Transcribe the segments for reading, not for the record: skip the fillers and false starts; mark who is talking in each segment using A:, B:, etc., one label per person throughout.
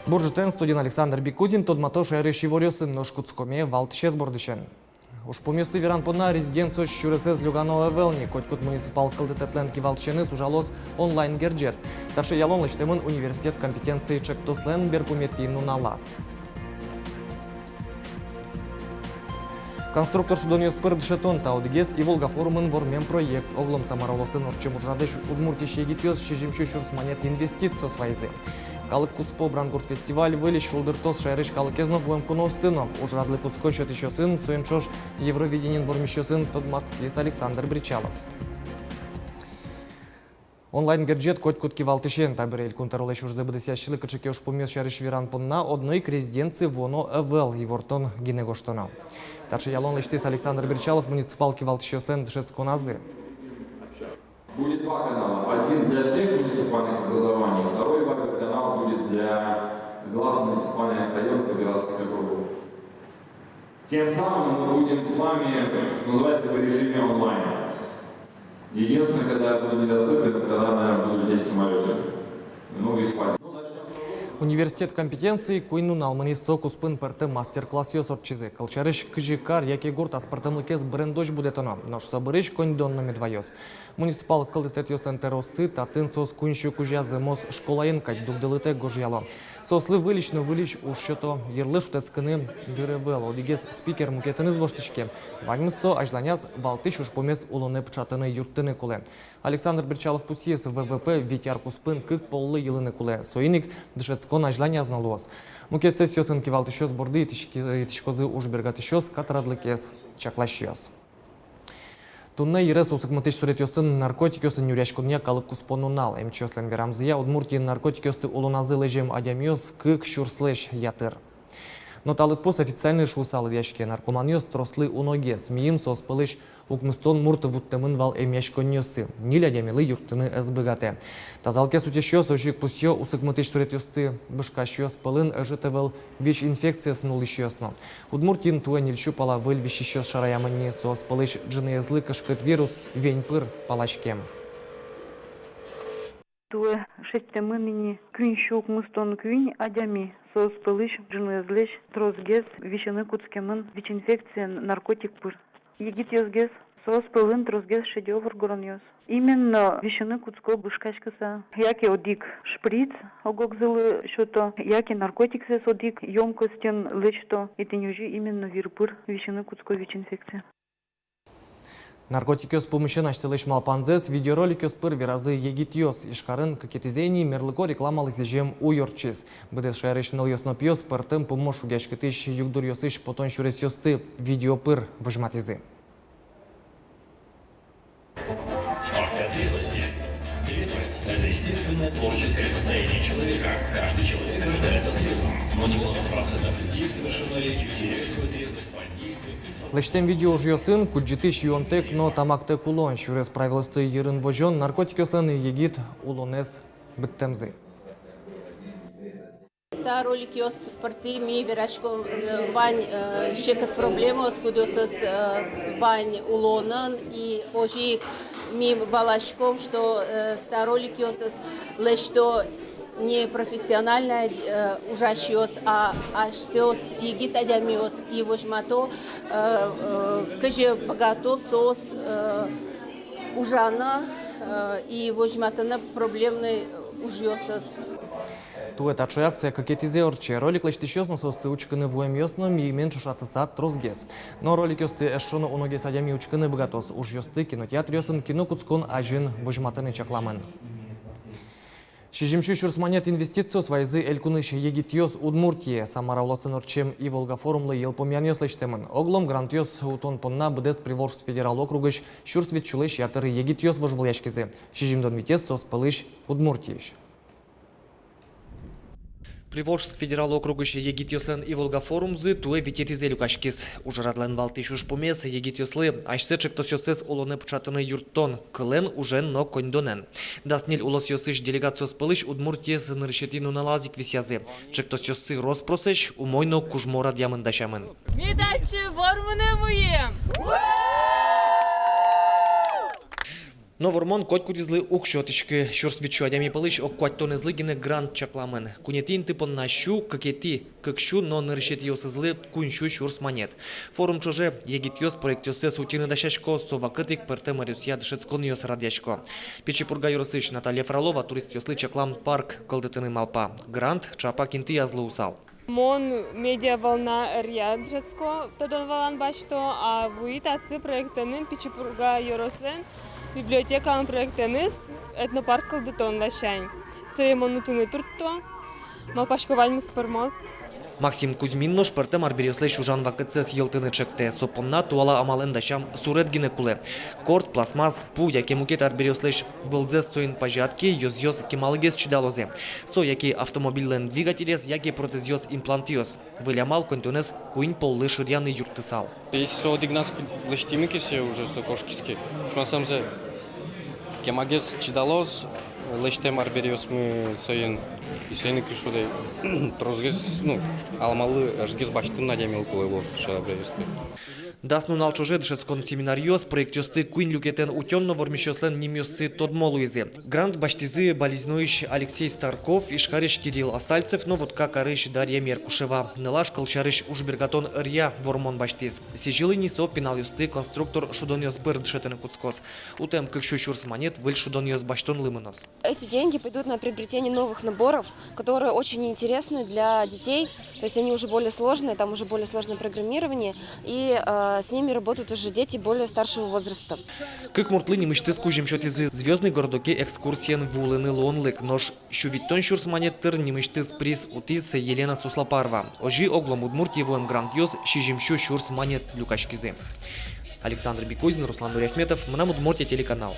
A: Буржетен студент Александр Бикузин тодматош эреш ворёсын ношкутскоме валтшез бордышен. Уж по месту веран подна резиденцию Щуресез Люганова Велни, котькут муниципал кылдететленки валтшеныс ужалос онлайн герджет. Тарше ялон лыштемын университет компетенции чектослен берпуметину налас. Конструктор шудоньёс пырдышетон таудыгес и Волга форумын вормен проект. Оглом самаролосын орчемуржадыш удмуртище егитёс шижимчу шурсманет инвестицию свайзы. Калык Куспо Брангурт фестиваль вылиш шулдыртос шайрыш калык езнов воем куностыно. Ужрадлы Куско счет еще сын, суенчош Евровиденин бормище сын Тодмацкис Александр Бричалов. Онлайн герджет котькутки валтышен табирель кунтаролеш уж забыдысящилы кычыке уж помес шарыш виран понна одной к резиденции воно эвел и вортон гинегоштона. Тарши ялон лештис Александр Бричалов муниципалки валтышесен дышесконазы.
B: Будет два канала. Один для всех муниципальных образований, второй канал будет для главных муниципальных районов и городских округов. Тем самым мы будем с вами, что называется, в режиме онлайн. Единственное, когда я буду недоступен, когда, наверное, буду лететь в самолете. Ну и спать.
A: Университет компетенции куйнун алмани сокуспын пырты мастер-класс ёсорчизы. Кылчарыш кыжикар, яки гурт аспартымлыкез брендоч будетоно. Нож собырыш коньдонно медвайос. Муниципал кылдетет ёсен терросы, татын сос кунщу кужязы мос школайын кать дугдылыте гожьяло. Сослы вылично вылич ушето ерлыш тескыны дыревел. Одигез спикер мукетыныз воштышке. Ваньмысо ажланяз валтыш уж помес улоны пчатыны юрттыны куле. Александр Бричалов пусьес ВВП витяр куспын кык поллы йылыны куле. Соиник дышецкон ажланяз налуос. Мукетсе сёсын кивалтышёс борды итишкозы ужбергатышёс катрадлыкез чаклашёс. Тунне ерес усыкмытыш сурет ёсын наркотик ёсын юряшкуне калык куспонунал. Эмчёслен верамзия удмуртии наркотик ёсты улуназы лежем адямёс кык шурслеш ятыр. Но талытпос официальный шусалы яшке наркоманёс трослы уноге смеим соспылыш укмыстон мурты вуттемын вал эмяшконёсы. Ниля дямилы юрттыны эсбыгате. Тазалке сутешёс ожик пусё усыкмытыш сурет ёсты бышкашёс пылын эжетевел вич инфекциясын улышёсно. Удмуртин туэ нильчу пала выль вещещёс шараямыне соспылыш джыны эзлы кышкыт вирус веньпыр палачкем.
C: Туэ шестемыныни күн шук мыстон күн адями сос пылыш жынызлеш трозгез вишаны куцкемын вич-инфекция наркотик пыр. Егит ёзгез сос пылын трозгез шедевр горонёс. Именно вишаны куцко бышкашкаса. Яки одик шприц огогзылы шото, яки наркотик сес одик ёмкостен лечто. Это именно вирпыр вишаны куцко вич-инфекция.
A: Наркотик ёс помощен аштылыш малпанзес, видеоролик ёс пыр виразы егит ёс. Ишкарын какетизени мерлыко рекламалы зежем уйорчиз. Быдес шайрышныл ёснop ёс пыртым помош угяшкытыш югдур ёсыш потон шурес ёсты видео пыр выжматизы.
D: Факт трезвости. Трезвость – это естественное творческое состояние человека. Каждый человек рождается трезвым, но 90% людей к совершеннолетию теряют свою трезвость под действием.
A: Лештем видео жьёсын, куджитыш юонтек, но тамакте кулон. Шурес правилысты ерын вожон, наркотик ёслын егит улонес биттемзы.
E: Та ролик ёс парты ми верашко вань шекат проблему с кудосас вань улонан и ожик ми балашком, что та ролик ёсас лешто не профессионально ужащёс, а сёс егит адямиос и вожмато каже богато сос ужана и вожматана проблемный ужьёсас.
A: Туэ тачу акция какетизе орче. Ролик лечти щёсно состы учканы вуем ёсно ми менчу шатысат трозгез. Но ролик ёсты эшшоно уноге садями учканы богатос. Уж ёсты кинотеатр ёсын кино куцкон ажин вожматаны чакламын. Шижимчу шурсманет инвестицию свайзы элькуныш егит ёс Удмуртие. Самара уласын орчем и Волга форумлы елпомян ёс лечтемын. Оглом грант ёс утон понна бдес Приволжск федерал округыш шурсвет чулыш ятыр егит ёс вожвыл яшкизе. Шижимдон витес сос пылыш Удмуртиеш. Приволжск федерал округыш егитёслен и Волга форумзы туе витетизе люкашкис. Ужрадлен валты шуш помес егитёслы ашсечек тосёсес олоне пчатыны юрттон. Кылен уже но коньдонен. Даснил улосёсыш делегациос пылыш Удмуртиес ныршетину налазик висязы. Чек тосёсы роспросеш умойно кужмора дьямындашамын.
F: Медачи вормыны муем!
A: Но вормон котькудизлы укшотички шурсвичу адями пылыш оккуаттон излыгине грант чакламын. Кунетин тыпон нащу, какети, какшу, но ныршет йосызлы кунщу шурс монет. Форум чуже егитьос проектёсес утины дащачко совакытик перте марюсья дышецкон йос радячко. Печипурга юросыч Наталья Фролова турист йослы чаклам парк кылдытыны малпа. Грант чапа кинти язлы усал.
F: Мон медиа волна ряджецко тодон валан башто, а вуитацы проектанын Пичипурга Йорослен библиотеканын проектеныз этнопарк кылдытон дашань. Соемонутыны туртто, малпашковальмыз пырмоз.
A: Максим Кузьминнош перте марберёсле шужан вакытсес йылтыны чекте. Сопонна туала амален дашам сурет гине куле. Корт, пластмасс, пу, яке мукет арберёслеш вылзес соин пажатки, йоз кемалыгес чидалозе. Со яке автомобилен двигателес, яке протезиос имплантиос. Вылямал контонес куин поллы ширяны юртысал.
G: Если со дигнас лештимики все уже сокошкиски. Шмасамзе кемагес чидалос, лештем арберёс мы соин и соин кишуде трозгес, алмалы ажгес баштым надямил кулелос шабересты.
A: Дасну налчуже дышецкон семинариос проектёсты куин люкетен утённо вормещёслен немёсы тодмолуизе. Грант баштизы болезнующий Алексей Старков и шхариш Кирилл Остальцев, но вот как арыш Дарья Меркушева. Нелаш колчарыш ужбергатон рья вормон баштиз. Сижилы нисо пеналюсты конструктор шудоньос быр дышетен куцкос. Утем кыкшу шурс монет выль шудоньос баштон лымынос.
H: Эти деньги пойдут на приобретение новых наборов, которые очень интересны для детей. То есть они уже более сложные, там уже более сложное программирование. И с ними работают уже дети более старшего возраста.
A: Как муртлыни мышты скужим счетизы звездный городоке экскурсиен вулыны лонлык, нож щувиттон шурс монеттер не мышты приз утиз Елена Суслопарва. Ожи оглом Удмуртии воем грандиоз щижимщу шурс монет люкашкизы. Александр Бекузин, Руслан Нуряхметов, Мнам Удмуртия телеканал.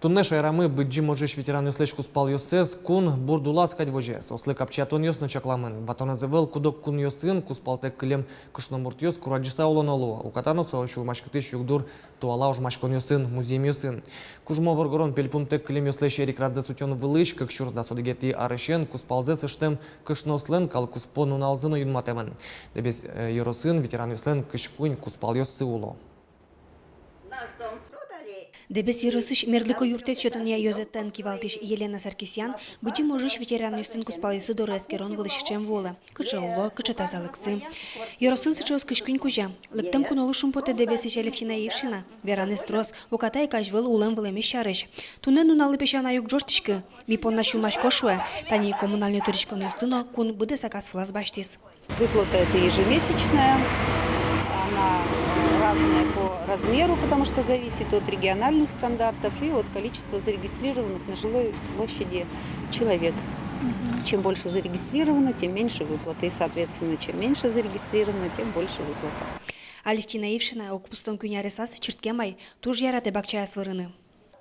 A: Тунне шайрамы быджи можеш ветеран ёслешку спал ёсес, кун бурдула скать вожес. Ослы капчатон ёс начакламын. Ватоназывел кудок кун ёсын, куспалтек кылем кышномурт ёс, кураджиса олонолуа. Укатану соочу машкытыш югдур туала уж машкон ёсын, музеем ёсын. Кужмо воргорон пельпунтек кылем ёслеш эрик радзе сутён вылыш, как шурс да содегети арышен, куспалзе сыштем кышнослен, кал куспону налзыно юнматемен. Дебес ёросын, ветеран ёслен кышкунь куспал ёсы уло.
I: Дебес еросыш мерлыко юртет чотония йозеттен кивалтиш Елена Саркисян, бычи можеш ветеран юстын куспалысы дорескерон вылышчем вола, кыча уло, кыча тазалыксы. Еросын сычос кышкүн кужа, лыктым кунолу шумпоте дебес Левтина Евшина, вераны строс, укатай кажвыл улем вылеме шарыш. Тунен уналы пешана юг жортишкы, ми понна шумаш кошуэ, тани коммунальный туричкон юстыно кун буде сакас флас баштис.
J: Выплата это ежемесячная, она разная по размеру, потому что зависит от региональных стандартов и от количества зарегистрированных на жилой площади человек. Чем больше зарегистрировано, тем меньше выплаты. И, соответственно, чем меньше зарегистрировано, тем больше выплата.
I: Алевтина Евшина окупстон кюняресас чирткемай туж ярате бакчая свырыны.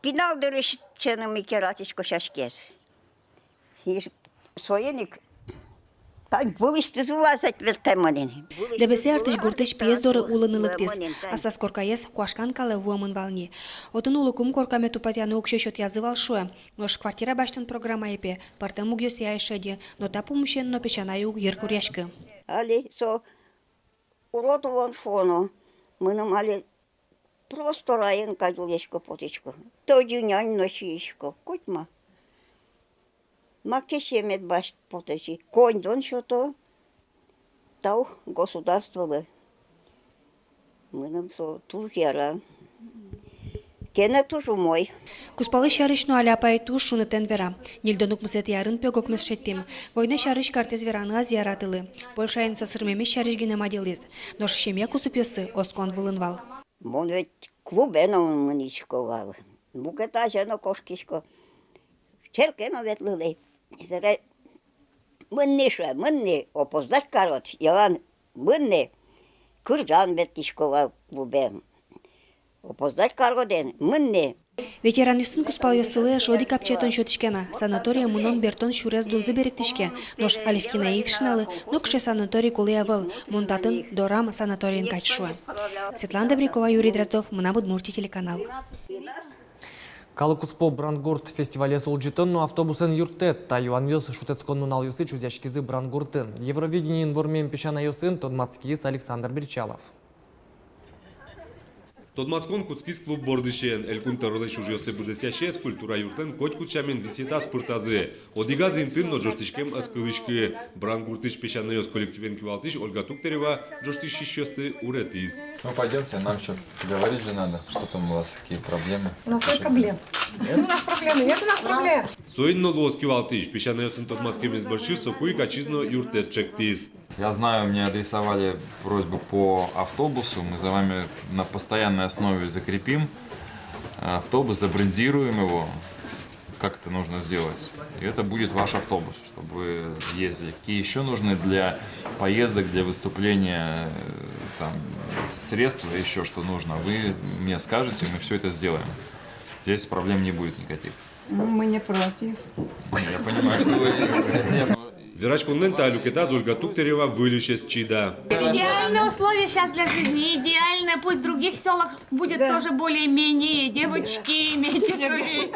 K: Пинал дырышченым и кератичко шашкес. И соеник вылышты зулазать вертеманин.
I: Дебесе артыш гуртыш пьездоры улынылыктес. Асас коркаес куашкан кале вуамын вални. Отын улыкум коркаме тупатяны укшешот язывал шуэ. Нош квартира баштын программа епе. Партем угёс яешеди, но та помощен но печана юг ер куряшкы.
K: Али со уродован фоно. Мы нам али просто район кадулешко потечко. То дюнянь носишко. Котьма. Макешемет баш потечи. Конь дон что-то. Тау государство бы. Мы нам со тужьяра. Кене тужу мой.
I: Куспалы шарышну аляпай туш шунытен вера. Нильдонук мсет ярын пёгок мсшеттим. Война шарыш картез вераны азияратылы. Польшайын сасырмемеш шарыш генем аделез. Нош шемья кусупёсы оскон вылынвал.
K: Мон ведь клубено маничковал. Букета жено кошкишко. Черкено вет лылей. Зере мынне опоздать карот. Ялан мынне кыржан вет тишковал бубем. Опоздать каргоден мынне
I: Ветеран юстын куспал йосылы шоди капчетон шотишкена. Санатория мунон бертон шурез дунзы беректишке. Нош Алевкина Икшналы, но кше санаторий кулеявыл. Мунтатын Дорам санаториен качшуа. Светлана Добрякова, Юрий Дроздов, Мына Удмуртия телеканал.
A: Калыкуспо Брангурт фестивале солджитонну автобусын юртет, та юан йос шутецконну нал йосы чузяшкизы Брангуртын. Евровидениен вормем печана йосын Тодмацкиз Александр Берчалов.
L: Тодмацкон Куцкис клуб бордышен, элькун таролеш уж йосы будесяшес культура юртен коть кучамен висета спортазы. Одигаз интын но жоштишкем аскылышкы. Брангуртыш печана йос коллективен кивалтыш Ольга Туктарева жоштиш шишёсты уретиз.
B: Ну пойдемте, нам еще говорить же надо, что там у вас, какие проблемы.
M: У нас нет проблем. У нас проблемы, нет у нас проблем.
L: Соинно лос кивалтыш, печана йосын Тодмацкем изборчи сокуй качизно юртет чектиз.
B: Я знаю, мне адресовали просьбу по автобусу. Мы за вами на постоянной основе закрепим автобус, забрендируем его. Как это нужно сделать? И это будет ваш автобус, чтобы вы ездили. Какие еще нужны для поездок, для выступления там, средства, еще что нужно? Вы мне скажете, мы все это сделаем. Здесь проблем не будет никаких.
M: Мы не против.
B: Я понимаю, что вы...
L: Верачконнен талюкета Ольга Туктарева вылечес чида.
N: Идеальные условия сейчас для жизни, идеальные. Пусть в других селах будет тоже более-менее. Девочки, имейте совесть.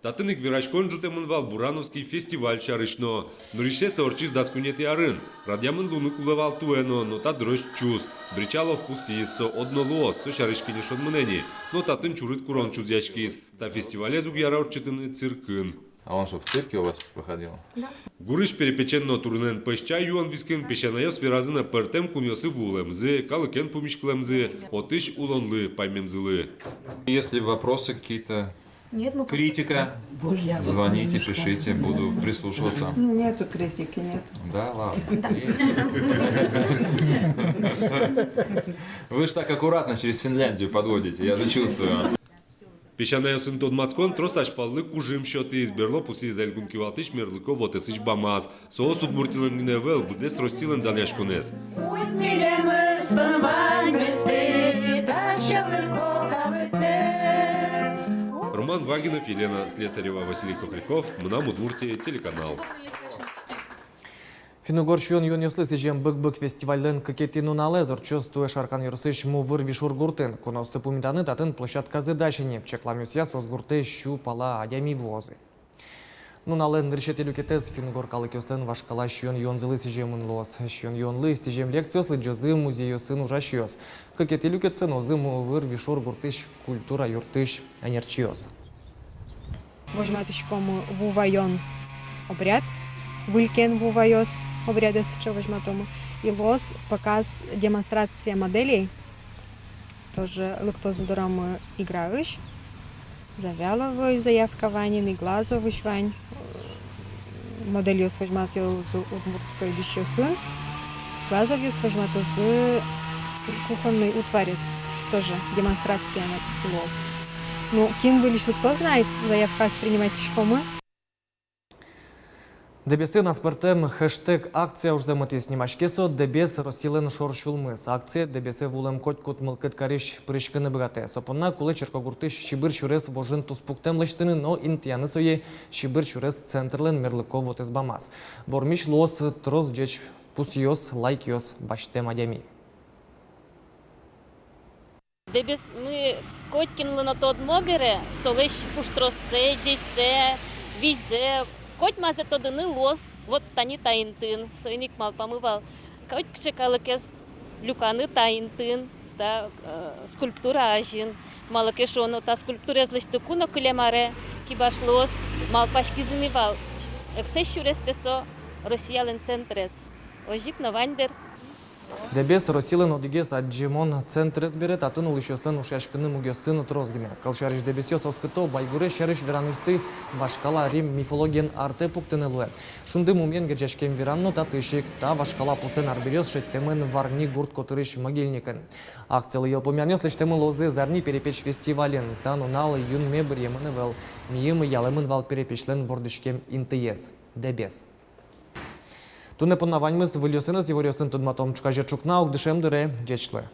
L: Татыник Верачкон жутемынвал Бурановский фестиваль чарышно. Нуришеста орчиз даскунети арын. Радьямын луны кулавал туэно, но та дрожь чуз. Бричалов пусисо, однолос, со чарышкине шодмынени. Но татын чурыт курон чузячкиз. Та фестивале зугьяра орчитыны циркын.
B: А он что, в цирке у вас проходил?
N: Да.
L: Гурыш перепеченно турнен пеща юан вискен пещанайос виразына пертем куньосы вулемзы, калыкен пумишклемзы, отыш улонлы паймемзылы.
B: Если вопросы какие-то,
N: Нет, мы
B: критика, звоните, пишите, буду прислушиваться.
M: Нету критики, нет.
B: Да, ладно. Вы же так аккуратно через Финляндию подводите, я же чувствую.
L: Пещанайосын Тодмацкон тросаш паллы кужим счеты изберло пуси зельгун кивалтыш мерлыко вотесыш бамаз. Соос удмуртилен гневел, будес ростилен даняшконес. Роман Вагинов, Елена Слесарева, Василий Кокряков, Мына Удмуртия, телеканал.
A: Финугорчуон юн йослысы жем бык-бык фестивальден кекетину налезор чувствуя шаркан юрсыш мувыр вишур гуртын. Куносты пумиданы татын площадка задачи чекламюсия соз гурты щу пала адями возы. Нунален решетелю кетез фингор калыкёстен вашкала щуон йонзылы сижемын лос. Щуон йонлы сижем лекциослы джазы музею сын ужащёс. Кекетелю кетсен озы мувыр вишур гуртыш культура юртыш анерчиос.
O: Возьматочком вувайон обряд. Вылькен вувайос обряды сыча возьматому. И лос показ демонстрация моделей. Тоже лактоза дорам играешь. Завяловый заявка ванин и глазовый вань. Моделью возьматил з удмуртской еще сын. Глазовью возьматил з кухонный утварис. Тоже демонстрация на лос. Ну, кем вылечил, кто знает, заявка принимать шкомы.
A: Дебесы на спортем хэштег акция уж замоти снимачкесо дебес росилен шоршулмыс. Акция дебесы вулем коть кут мылкыт кариш прышканы бгате. Сопонна кулы черкогуртыш шибыр чурес вожын туспуктем лыштыны, но интияны сое шибыр чурес центрлен мерлыко вот избамас. Бормиш лос трос джеч пусиос лайкиос баштем адями.
P: Дебес мы коткинлы на тот мобере, солыш пуштросе, джейсе, визе, коть мазе тодыны лост, вот тани таинтын, сойник мал помывал. Коть кчекалыкес люканы таинтын, та скульптура ажин. Малыкеш оно та скульптура злыштыку на кулемаре, кибаш лос, мал пашкизынывал. Эксе щурес песо Россиялен центрес. Ожик на вандер.
A: Дебес росилен одигес аджимон центрес берет, атын улышёслен ушашкыны мугёсын утрозгине. Калшариш дебесёс оскыто байгуре шариш веранысты вашкала рим мифологиен арте пуктынылы. Шунды мумен герчашкем веранну татышик, та вашкала пусен арберёс шеттемен варни гурт котырыш могильникен. Акциялы ел помянёс лештемы лозы зарни перепеч фестивален, та нуналы юн мебр емынывел, миемы ялымын вал перепечлен бордышкем интыес. Дебес. Туне понаваньмыз выльосыныз еворёсын тудматом чукажер чукнаук дышем дыре джечлы.